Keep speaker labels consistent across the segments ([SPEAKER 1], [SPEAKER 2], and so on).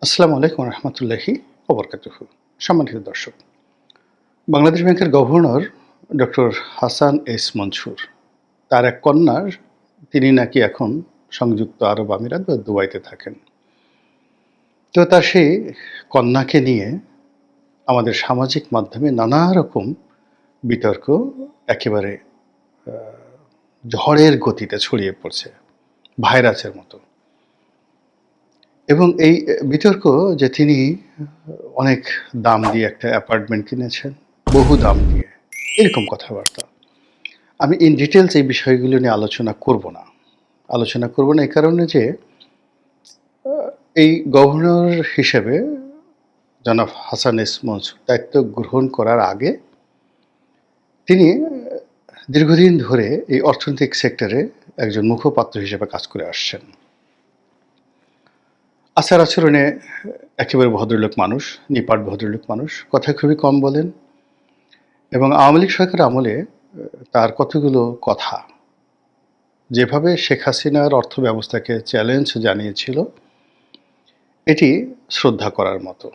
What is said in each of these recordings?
[SPEAKER 1] আসসালামু আলাইকুম রহমতুল্লাহি ওবরকাতুহু। সম্মানিত দর্শক, বাংলাদেশ ব্যাংকের governor doctor Hasan S Mansur, তার এক কন্যার, তিনি নাকি এখন সংযুক্ত আরব আমিরাত বা দুবাইতে থাকেন। তো তার সেই কন্যাকে নিয়ে আমাদের সামাজিক মাধ্যমে নানা রকম বিতর্ক একেবারে ঝড়ের গতিতে ছড়িয়ে পড়ছে, ভাইরাসের মতো। এবং এই বিতর্ক যে তিনি অনেক দাম দিয়ে একটা অ্যাপার্টমেন্ট কিনেছেন, বহু দাম দিয়ে, এরকম কথাবার্তা। আমি ইন ডিটেলস এই বিষয়গুলো নিয়ে আলোচনা করব না এই কারণে যে এই গভর্নর হিসেবে জনাব হাসান এস মনসুর দায়িত্ব গ্রহণ করার আগে তিনি দীর্ঘদিন ধরে এই অর্থনৈতিক সেক্টরে একজন মুখপাত্র হিসেবে কাজ করে আসছেন। আচার আচরণে একেবারে ভদ্রলোক মানুষ, নিপাট ভদ্রলোক মানুষ, কথা খুবই কম বলেন। এবং আওয়ামী লীগ সরকার আমলে তার কতগুলো কথা, যেভাবে শেখ হাসিনার অর্থ ব্যবস্থাকে চ্যালেঞ্জ জানিয়েছিল, এটি শ্রদ্ধা করার মতো।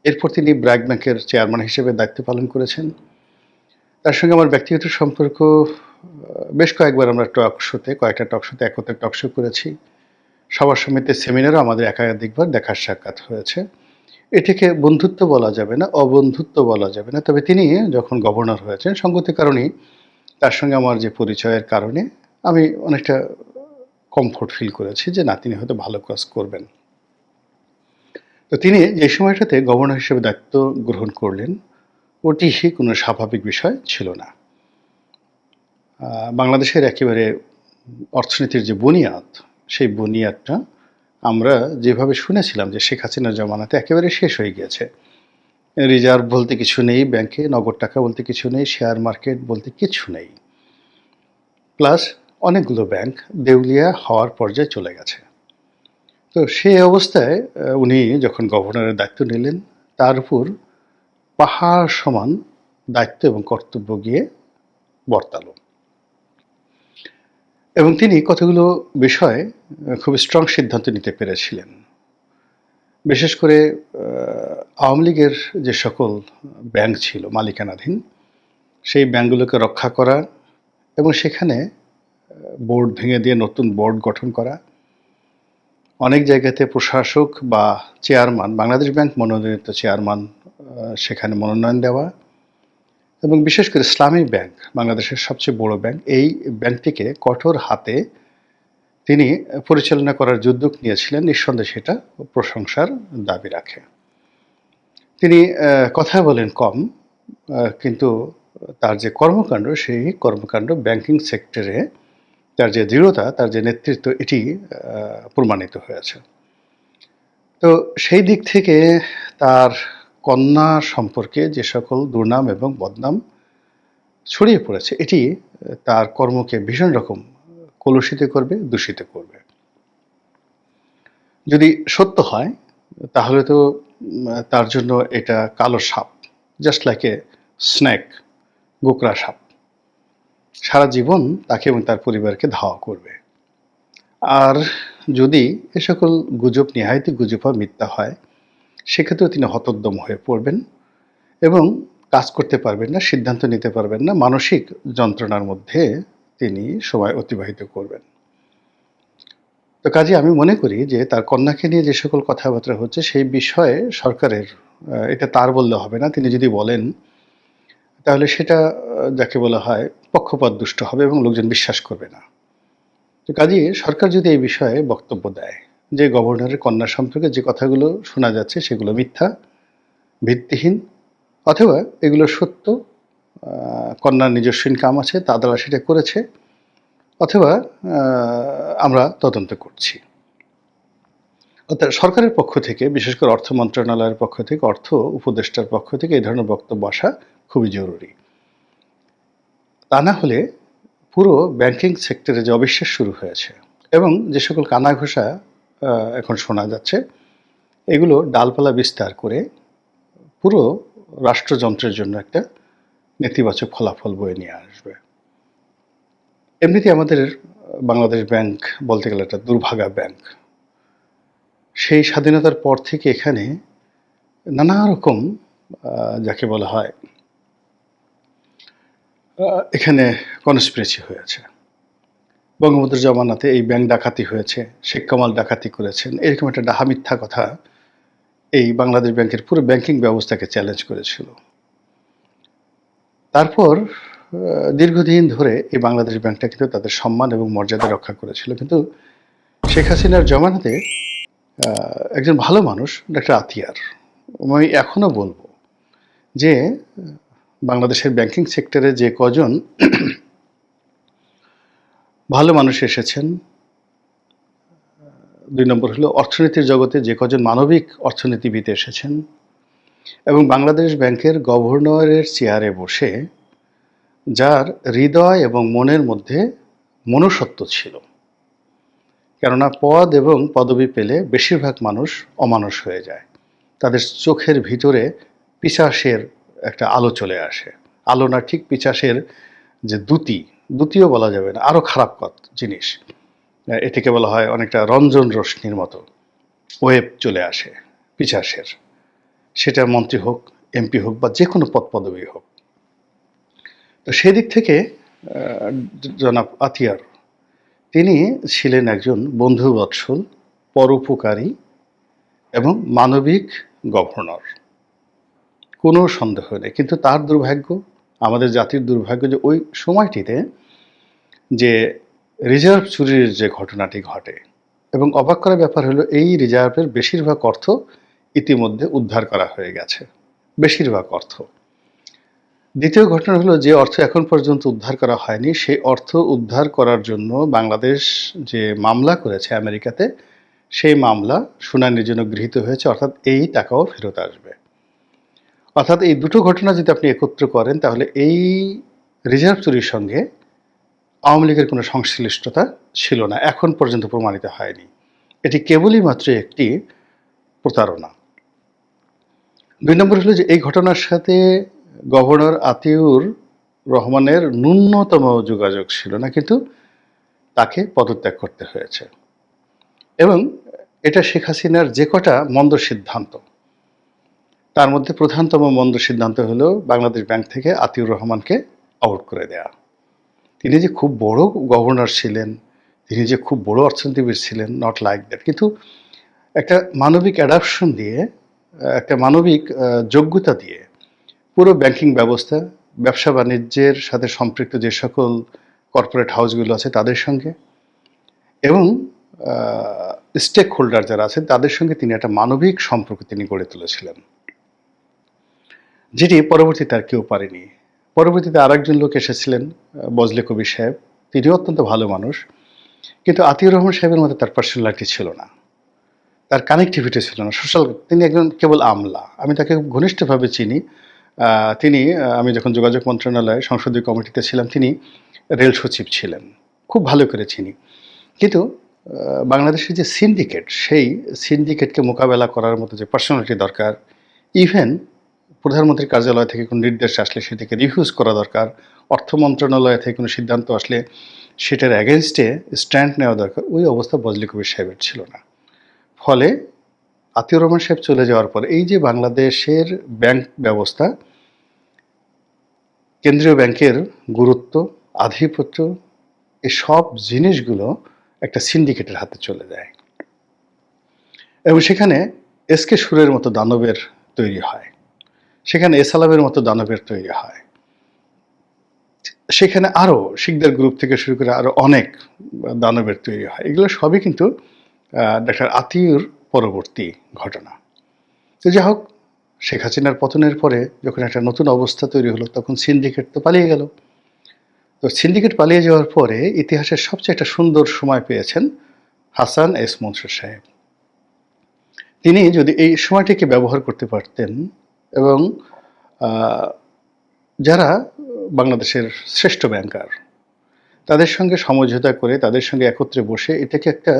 [SPEAKER 1] এরপর তিনি ব্র্যাক ব্যাংকের চেয়ারম্যান হিসেবে দায়িত্ব পালন করেছেন। তার সঙ্গে আমার ব্যক্তিগত সম্পর্ক, বেশ কয়েকবার আমরা কয়েকটা টক শোতে একত্রে টক শো করেছি। সভা সমিতির সেমিনারও আমাদের একাধিকবার দেখার সাক্ষাৎ হয়েছে। এটিকে বন্ধুত্ব বলা যাবে না, অবন্ধুত্ব বলা যাবে না। তবে তিনি যখন গভর্নর হয়েছেন, সঙ্গতির কারণেই তার সঙ্গে আমার যে পরিচয়ের কারণে আমি অনেকটা কমফোর্ট ফিল করেছি যে না, তিনি হয়তো ভালো কাজ করবেন। তো তিনি যে সময়টাতে গভর্নর হিসেবে দায়িত্ব গ্রহণ করলেন, ওটি কোনো স্বাভাবিক বিষয় ছিল না। বাংলাদেশের একেবারে অর্থনীতির যে বুনিয়াদ, সেই বুনিয়াদটা আমরা যেভাবে শুনেছিলাম যে শেখ হাসিনার জমানাতে একেবারে শেষ হয়ে গিয়েছে। রিজার্ভ বলতে কিছু নেই ব্যাংকে, নগদ টাকা বলতে কিছু নেই, শেয়ার মার্কেট বলতে কিছু নেই। প্লাস অনেকগুলো ব্যাংক দেউলিয়া হওয়ার পর্যায়ে চলে গেছে। তো সেই অবস্থায় উনি যখন গভর্নরের দায়িত্ব নিলেন, তার উপর পাহাড় সমান দায়িত্ব এবং কর্তব্য গিয়ে বর্তালো। এবং তিনি কতগুলো বিষয়ে খুব স্ট্রং সিদ্ধান্ত নিতে পেরেছিলেন। বিশেষ করে আওয়ামী লীগের যে সকল ব্যাংক ছিল মালিকানাধীন, সেই ব্যাংকগুলোকে রক্ষা করা এবং সেখানে বোর্ড ভেঙে দিয়ে নতুন বোর্ড গঠন করা, অনেক জায়গাতে প্রশাসক বা চেয়ারম্যান, বাংলাদেশ ব্যাংক মনোনীত চেয়ারম্যান সেখানে মনোনয়ন দেওয়া, এবং বিশেষ করে ইসলামী ব্যাংক, বাংলাদেশের সবচেয়ে বড় ব্যাংক, এই ব্যাংকটিকে কঠোর হাতে তিনি পরিচালনা করার যে উদ্যোগ নিয়েছিলেন, নিঃসন্দেহে সেটা প্রশংসার দাবি রাখে। তিনি কথা বলেন কম, কিন্তু তার যে কর্মকাণ্ড, সেই কর্মকাণ্ড ব্যাংকিং সেক্টরে তার যে দৃঢ়তা, তার যে নেতৃত্ব, এটি প্রমাণিত হয়েছে। তো সেই দিক থেকে তার কন্যা সম্পর্কে যে সকল দুর্নাম এবং বদনাম ছড়িয়ে পড়েছে, এটি তার কর্মকে ভীষণ রকম কলুষিত করবে, দূষিত করবে। যদি সত্য হয় তাহলে তো তার জন্য এটা কালো সাপ, জাস্ট লাইক এ স্নেক, গোকরা সাপ, সারা জীবন তাকে এবং তার পরিবারকে ধাওয়া করবে। আর যদি এ সকল গুজব নেহায়তই গুজব বা মিথ্যা হয়, সেক্ষেত্রেও তিনি হতোদ্যম হয়ে পড়বেন এবং কাজ করতে পারবেন না, সিদ্ধান্ত নিতে পারবেন না, মানসিক যন্ত্রণার মধ্যে তিনি সময় অতিবাহিত করবেন। তো কাজে আমি মনে করি যে তার কন্যাকে নিয়ে যে সকল কথাবার্তা হচ্ছে, সেই বিষয়ে সরকারের, এটা তার বললে হবে না, তিনি যদি বলেন তাহলে সেটা যাকে বলা হয় পক্ষপাতদুষ্ট হবে এবং লোকজন বিশ্বাস করবে না। তো কাজেই সরকার যদি এই বিষয়ে বক্তব্য দেয় যে গভর্নরের কন্যা সম্পর্কে যে কথাগুলো শোনা যাচ্ছে সেগুলো মিথ্যা, ভিত্তিহীন, অথবা এগুলো সত্য, কন্যার নিজস্ব ইনকাম আছে, তা দ্বারা সেটা করেছে, অথবা আমরা তদন্ত করছি। অর্থাৎ সরকারের পক্ষ থেকে, বিশেষ করে অর্থ মন্ত্রণালয়ের পক্ষ থেকে, অর্থ উপদেষ্টার পক্ষ থেকে এই ধরনের বক্তব্য আসা খুবই জরুরি। তা না হলে পুরো ব্যাংকিং সেক্টরে যে অবিশ্বাস শুরু হয়েছে এবং যে সকল কানাঘোষা এখন শোনা যাচ্ছে, এগুলো ডালপালা বিস্তার করে পুরো রাষ্ট্রযন্ত্রের জন্য একটা নেতিবাচক ফলাফল বয়ে নিয়ে আসবে। এমনিতে আমাদের বাংলাদেশ ব্যাংক বলতে গেলে একটা দুর্ভাগা ব্যাংক। সেই স্বাধীনতার পর থেকে এখানে নানা রকম যাকে বলা হয় এখানে কনস্পিরেসি হয়েছে। বঙ্গবন্ধুর জমানাতে এই ব্যাংক ডাকাতি হয়েছে, শেখ কামাল ডাকাতি করেছেন, এরকম একটা ডাহা মিথ্যা কথা এই বাংলাদেশ ব্যাংকের পুরো ব্যাংকিং ব্যবস্থাকে চ্যালেঞ্জ করেছিল। তারপর দীর্ঘদিন ধরে এই বাংলাদেশ ব্যাংকটা কিন্তু তাদের সম্মান এবং মর্যাদা রক্ষা করেছিল। কিন্তু শেখ হাসিনার জমানাতে একজন ভালো মানুষ ডক্টর আতিয়ার, আমি এখনো বলবো যে বাংলাদেশের ব্যাংকিং সেক্টরে যে কজন ভালো মানুষ এসেছেন, ২ নম্বর হলো অর্থনীতির জগতে যে কজন মানবিক অর্থনীতিবিদ এসেছেন, এবং বাংলাদেশ ব্যাংকের গভর্নরের চেয়ারে বসে যার হৃদয় এবং মনের মধ্যে মনুষ্যত্ব ছিল। কেননা পদ এবং পদবি পেলে বেশিরভাগ মানুষ অমানুষ হয়ে যায়, তাদের চোখের ভিতরে পিশাচের একটা আলো চলে আসে। আলো না, ঠিক পিশাচের যে দ্যুতিও বলা যাবে না, আরও খারাপ জিনিস, এটাকে বলা হয় অনেকটা রঞ্জন রশ্মির মতো ওয়েব চলে আসে পিশাচের, সেটা মন্ত্রী হোক, এমপি হোক বা যে কোনো পদ পদবি হোক। তো সেদিক থেকে জনাব আতিয়ার তিনি ছিলেন একজন বন্ধুবৎসল, পরোপকারী এবং মানবিক গভর্নর, কোনো সন্দেহ নেই। কিন্তু তার দুর্ভাগ্য, আমাদের জাতির দুর্ভাগ্য, যে ওই সময়টিতে যে রিজার্ভ চুরির যে ঘটনাটি ঘটে, এবং অবাক করার ব্যাপার হলো এই রিজার্ভের বেশিরভাগ অর্থ ইতিমধ্যে উদ্ধার করা হয়ে গেছে, বেশিরভাগ অর্থ। দ্বিতীয় ঘটনা হলো যে অর্থ এখন পর্যন্ত উদ্ধার করা হয়নি, সেই অর্থ উদ্ধার করার জন্য বাংলাদেশ যে মামলা করেছে আমেরিকাতে, সেই মামলা শুনানির জন্য গৃহীত হয়েছে, অর্থাৎ এই টাকাও ফেরত আসবে। অর্থাৎ এই দুটো ঘটনা যদি আপনি একত্র করেন, তাহলে এই রিজার্ভ চুরির সঙ্গে আওয়ামী লীগের কোনো সংশ্লিষ্টতা ছিল না, এখন পর্যন্ত প্রমাণিত হয়নি। এটি কেবলই মাত্র একটি প্রতারণা। ২ নম্বর হলো যে এই ঘটনার সাথে গভর্নর আতিউর রহমানের ন্যূনতম যোগাযোগ ছিল না, কিন্তু তাকে পদত্যাগ করতে হয়েছে। এবং এটা শেখ হাসিনার যে কটা মন্দ সিদ্ধান্ত, তার মধ্যে প্রধানতম মন্দ সিদ্ধান্ত হলো বাংলাদেশ ব্যাংক থেকে আতিউর রহমানকে আউট করে দেয়া। তিনি যে খুব বড় গভর্নর ছিলেন, তিনি যে খুব বড় অর্থনীতিবিদ ছিলেন, নট লাইক দ্যাট, কিন্তু একটা মানবিক অ্যাডাপশন দিয়ে, একটা মানবিক যোগ্যতা দিয়ে পুরো ব্যাংকিং ব্যবস্থা, ব্যবসা বাণিজ্যের সাথে সম্পৃক্ত যে সকল কর্পোরেট হাউসগুলো আছে তাদের সঙ্গে, এবং স্টেক হোল্ডার যারা আছেন তাদের সঙ্গে তিনি একটা মানবিক সম্পর্ক তিনি গড়ে তুলেছিলেন, যেটি পরবর্তীতে আর কেউ পারেনি। পরবর্তীতে আরেকজন লোক এসেছিলেন, বজলে কবির সাহেব, তিনিও অত্যন্ত ভালো মানুষ, কিন্তু আতিউর রহমান সাহেবের মধ্যে তার পার্সোনালিটি ছিল না, তার কানেক্টিভিটি ছিল না, সোশ্যাল, তিনি একজন কেবল আমলা। আমি তাকে ঘনিষ্ঠভাবে চিনি। তিনি, আমি যখন যোগাযোগ মন্ত্রণালয়ে সংসদীয় কমিটিতে ছিলাম, তিনি রেল সচিব ছিলেন, খুব ভালো করে চিনি। কিন্তু বাংলাদেশের যে সিন্ডিকেট, সেই সিন্ডিকেটকে মোকাবেলা করার মতো যে পার্সোনালিটি দরকার, ইভেন প্রধানমন্ত্রীর কার্যালয় থেকে কোনো নির্দেশ আসলে সেটাকে রিফিউজ করা দরকার, অর্থ মন্ত্রণালয় থেকে কোনো সিদ্ধান্ত আসলে সেটার অ্যাগেনস্টে স্ট্যান্ড নেওয়া দরকার, ওই অবস্থা বজলে কবির সাহেবের ছিল না। ফলে আতিউর রহমান সাহেব চলে যাওয়ার পর এই যে বাংলাদেশের ব্যাংক ব্যবস্থা, কেন্দ্রীয় ব্যাংকের গুরুত্ব, আধিপত্য, এই সব জিনিসগুলো একটা সিন্ডিকেটের হাতে চলে যায়, এবং সেখানে এসকে সুরের মতো দানবের তৈরি হয়, সেখানে এসালামের মতো দানবের তৈরি হয়, সেখানে আরও শিকদার গ্রুপ থেকে শুরু করে আরও অনেক দানবের তৈরি হয়। এগুলো সবই কিন্তু ডক্টর আতিউর পরবর্তী ঘটনা। তো যাই হোক, শেখ হাসিনার পতনের পরে যখন একটা নতুন অবস্থা তৈরি হলো, তখন সিন্ডিকেট তো পালিয়ে গেল। তো সিন্ডিকেট পালিয়ে যাওয়ার পরে ইতিহাসের সবচেয়ে একটা সুন্দর সময় পেয়েছেন হাসান এস মনসুর সাহেব। তিনি যদি এই সময়টিকে ব্যবহার করতে পারতেন, এবং যারা বাংলাদেশের শ্রেষ্ঠ ব্যাংকার, তাদের সঙ্গে সমঝোতা করে, তাদের সঙ্গে একত্রে বসে এটাকে একটা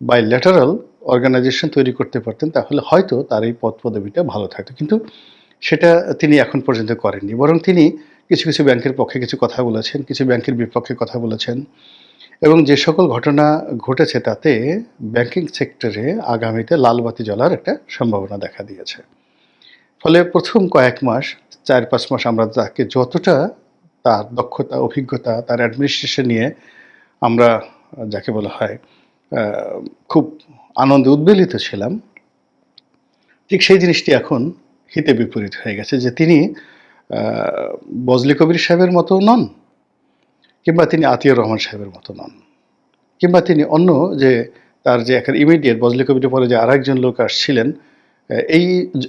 [SPEAKER 1] বাইল্যাটারাল অর্গানাইজেশন তৈরি করতে পারতেন, তাহলে হয়তো তার এই পদ পদবিটা ভালো থাকতো। কিন্তু সেটা তিনি এখন পর্যন্ত করেননি, বরং তিনি কিছু কিছু ব্যাংকের পক্ষে কিছু কথা বলেছেন, কিছু ব্যাংকের বিপক্ষে কথা বলেছেন, এবং যে সকল ঘটনা ঘটেছে তাতে ব্যাংকিং সেক্টরে আগামীতে লাল বাতি জ্বলার একটা সম্ভাবনা দেখা দিয়েছে। ফলে প্রথম কয়েক মাস, ৪-৫ মাস আমরা তাকে যতটা তার দক্ষতা, অভিজ্ঞতা, তার অ্যাডমিনিস্ট্রেশন নিয়ে আমরা যাকে বলা হয় খুব আনন্দে উদ্বেলিত ছিলাম, ঠিক সেই জিনিসটি এখন হিতে বিপরীত হয়ে গেছে যে তিনি বজলি কবির সাহেবের মতো নন, কিংবা তিনি আতিয়ার রহমান সাহেবের মতো নন, কিংবা তিনি অন্য যে তার যে একটা ইমিডিয়েট বজলি কবিরের পরে যে আরেকজন লোক আসছিলেন এই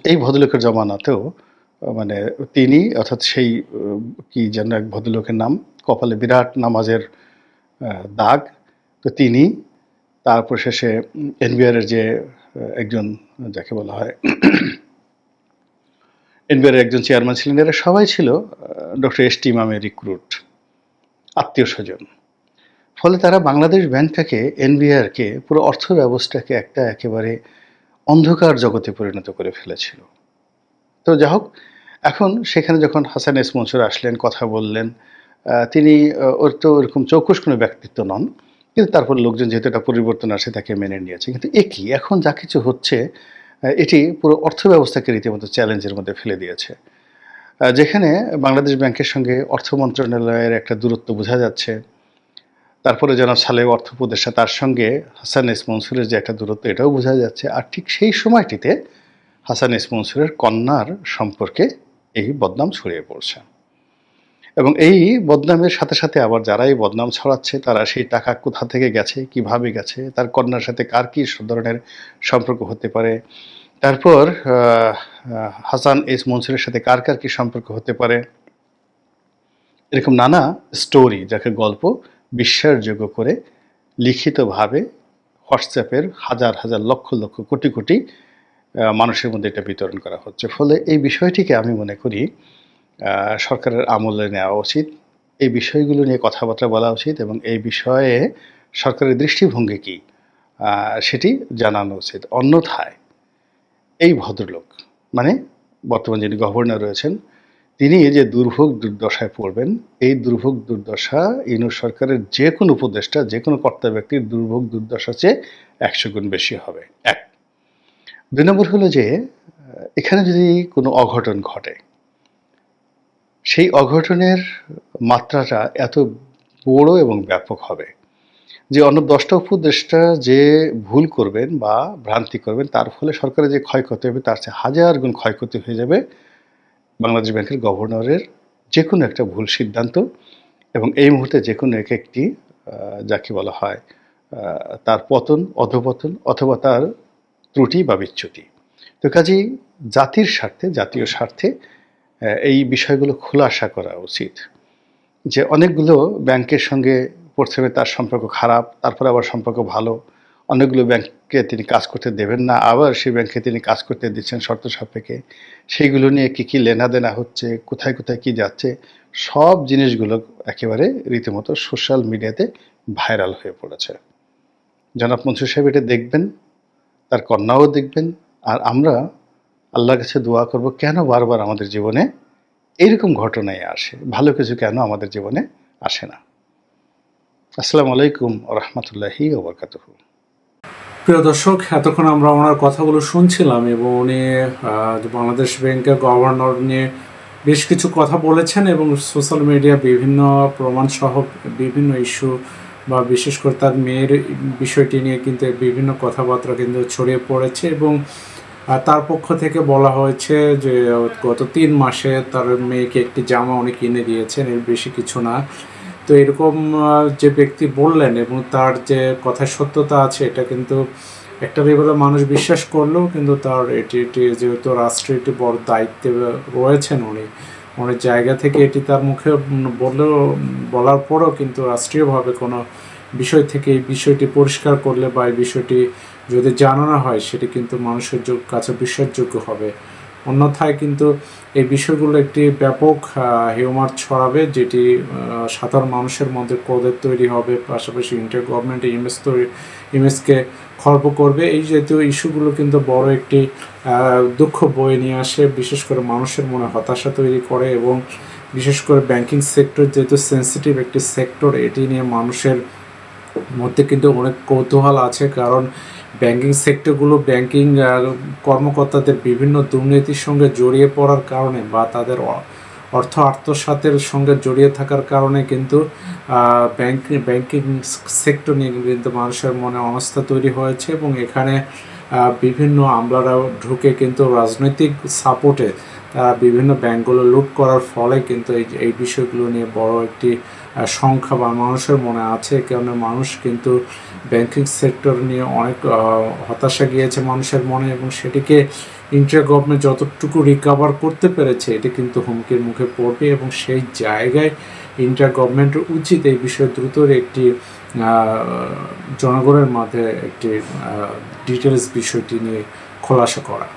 [SPEAKER 1] এই ভদ্রলোকের জমানাতেও মানে তিনি অর্থাৎ সেই কি যেন এক ভদ্রলোকের নাম, কপালে বিরাট নামাজের দাগ, তো তিনি, তারপর শেষে এনবিআর এর যে একজন যাকে বলা হয় এনবিআর এর একজন চেয়ারম্যান ছিলেন, এরা সবাই ছিল ডক্টর এস টি ইমামের রিক্রুট, আত্মীয় স্বজন। ফলে তারা বাংলাদেশ ব্যাংকটাকে, এনবিআরকে, পুরো অর্থ ব্যবস্থাকে একটা একেবারে অন্ধকার জগতে পরিণত করে ফেলেছিল। তো যা হোক, এখন সেখানে যখন হাসান এস মনসুর আসলেন, কথা বললেন, তিনি ওর তো ওরকম চৌকস কোনো ব্যক্তিত্ব নন, কিন্তু তারপর লোকজন যেহেতু একটা পরিবর্তন আসে তাকে মেনে নিয়েছে। কিন্তু একই এখন যা কিছু হচ্ছে এটি পুরো অর্থ ব্যবস্থাকে রীতিমতো চ্যালেঞ্জের মধ্যে ফেলে দিয়েছে। যেখানে বাংলাদেশ ব্যাংকের সঙ্গে অর্থ মন্ত্রণালয়ের একটা দূরত্ব বোঝা যাচ্ছে, তারপরে জনাব সালেহ অর্থ উপদেষ্টা, তার সঙ্গে হাসান এস মনসুরের যে একটা দূরত্ব এটাও বোঝা যাচ্ছে। আর ঠিক সেই সময়টিতে হাসান এস মনসুরের কন্যার সম্পর্কে এই বদনাম ছড়িয়ে পড়ছে, এবং এই বদনামের সাথে সাথে আবার যারা এই বদনাম ছড়াচ্ছে তারা সেই টাকা কোথা থেকে গেছে, কিভাবে গেছে, তার কন্যার সাথে কার কী ধরনের সম্পর্ক হতে পারে, তারপর হাসান এস মনসুরের সাথে কার কার কী সম্পর্ক হতে পারে, এরকম নানা স্টোরি, যাকে গল্প বিশ্বাসযোগ্য করে লিখিতভাবে হোয়াটসঅ্যাপের হাজার হাজার লক্ষ লক্ষ কোটি কোটি মানুষের মধ্যে এটা বিতরণ করা হচ্ছে। ফলে এই বিষয়টিকে আমি মনে করি সরকারের আমলে নেওয়া উচিত, এই বিষয়গুলো নিয়ে কথাবার্তা বলা উচিত, এবং এই বিষয়ে সরকারের দৃষ্টিভঙ্গি কী সেটি জানানো উচিত। অন্যথায় এই ভদ্রলোক, মানে বর্তমান যিনি গভর্নর রয়েছেন, তিনি যে দুর্ভোগ দুর্দশায় পড়বেন, এই দুর্ভোগ দুর্দশা ইউনূস সরকারের যে কোনো উপদেষ্টা, যে কোনো কর্তা ব্যক্তির দুর্ভোগ দুর্দশা চেয়ে 100 গুণ বেশি হবে। এক। 2 নম্বর হলো যে এখানে যদি কোনো অঘটন ঘটে, সেই অঘটনের মাত্রাটা এত বড় এবং ব্যাপক হবে যে অন্য 10টা উপদেষ্টা যে ভুল করবেন বা ভ্রান্তি করবেন, তার ফলে সরকারের যে ক্ষয়ক্ষতি হবে তার চেয়ে 1000 গুণ ক্ষয়ক্ষতি হয়ে যাবে বাংলাদেশ ব্যাংকের গভর্নরের যে কোনো একটা ভুল সিদ্ধান্ত, এবং এই মুহূর্তে যে কোনো একটি যাকে বলা হয় তার পতন, অধঃপতন, অথবা তার ত্রুটি বা বিচ্যুতি। তো কাজেই জাতির স্বার্থে, জাতীয় স্বার্থে এই বিষয়গুলো খোলাসা করা উচিত যে অনেকগুলো ব্যাংকের সঙ্গে প্রথমে তার সম্পর্ক খারাপ, তারপরে আবার সম্পর্ক ভালো, অনেকগুলো ব্যাংককে তিনি কাজ করতে দেবেন না, আবার সেই ব্যাংকে তিনি কাজ করতে দিচ্ছেন শর্ত সাপেক্ষে, সেইগুলো নিয়ে কী কী লেনাদেনা হচ্ছে, কোথায় কোথায় কী যাচ্ছে, সব জিনিসগুলো একেবারে রীতিমতো সোশ্যাল মিডিয়াতে ভাইরাল হয়ে পড়েছে। জনাব মনসুর সাহেব এটা দেখবেন, তার কন্যাও দেখবেন, আর আমরা আল্লাহর কাছে দোয়া করব কেন বারবার আমাদের জীবনে এইরকম ঘটনাই আসে, ভালো কিছু কেন আমাদের জীবনে আসে না। আসসালামু আলাইকুম ওয়া রাহমাতুল্লাহি ওয়া বারাকাতুহু।
[SPEAKER 2] প্রিয় দর্শক, এতক্ষণ আমরা ওনার কথাগুলো শুনছিলাম এবং উনি বাংলাদেশ ব্যাংকের গভর্নর নিয়ে বেশ কিছু কথা বলেছেন, এবং সোশ্যাল মিডিয়া বিভিন্ন প্রমাণ সহ বিভিন্ন ইস্যু বা বিশেষ করে তার মেয়ের বিষয়টি নিয়ে কিন্তু বিভিন্ন কথাবার্তা কিন্তু ছড়িয়ে পড়েছে, এবং তার পক্ষ থেকে বলা হয়েছে যে গত 3 মাসে তার মেয়েকে একটি জামা উনি কিনে দিয়েছেন, এর বেশি কিছু না। তো এরকম যে ব্যক্তি বললেন এবং তার যে কথার সত্যতা আছে, এটা কিন্তু একটা লেভেলে মানুষ বিশ্বাস করলেও কিন্তু তার এটি যেহেতু রাষ্ট্রের একটি বড় দায়িত্বে রয়েছেন উনি, অনেক জায়গা থেকে এটি তার মুখে বলার পরেও কিন্তু রাষ্ট্রীয়ভাবে কোনো বিষয় থেকে এই বিষয়টি পরিষ্কার করলে বা এই বিষয়টি যদি জানানো হয়, সেটি কিন্তু মানুষের কাছে বিশ্বাসযোগ্য হবে। অন্যথায় কিন্তু এই বিষয়গুলো একটি ব্যাপক হিউমার ছড়াবে, যেটি সাধারণ মানুষের মধ্যে ক্রোধের তৈরি হবে, পাশাপাশি ইন্টার গভর্নমেন্ট ইমেজকে খর্ব করবে। এই জাতীয় ইস্যুগুলো কিন্তু বড় একটি দুঃখ বয়ে নিয়ে আসে, বিশেষ করে মানুষের মনে হতাশা তৈরি করে, এবং বিশেষ করে ব্যাংকিং সেক্টর যেহেতু সেন্সিটিভ একটি সেক্টর, এটি নিয়ে মানুষের মধ্যে কিন্তু অনেক কৌতূহল আছে, কারণ ব্যাংকিং সেক্টরগুলো ব্যাংকিং কর্মকর্তাদের বিভিন্ন দুর্নীতির সঙ্গে জড়িয়ে পড়ার কারণে বা তাদের অর্থ আত্মসাতের সঙ্গে জড়িয়ে থাকার কারণে কিন্তু ব্যাংকিং সেক্টর নিয়ে কিন্তু মানুষের মনে অনাস্থা তৈরি হয়েছে, এবং এখানে বিভিন্ন আমলারা ঢুকে কিন্তু রাজনৈতিক সাপোর্টে তারা বিভিন্ন ব্যাংকগুলো লুট করার ফলে কিন্তু এই বিষয়গুলো নিয়ে বড় একটি সংখ্যা বা মানুষের মনে আছে। কারণে মানুষ কিন্তু ব্যাংকিং সেক্টর নিয়ে অনেক হতাশা গিয়েছে মানুষের মনে, এবং সেটিকে ইন্ডিয়া গভর্নমেন্ট যতটুকু রিকভার করতে পেরেছে এটি কিন্তু হুমকির মুখে পড়বে, এবং সেই জায়গায় ইন্ডিয়া গভর্নমেন্টের উচিত এই বিষয়ে দ্রুত একটি জনগণের মাঝে একটি ডিটেলস বিষয়টি নিয়ে খোলাসা করা।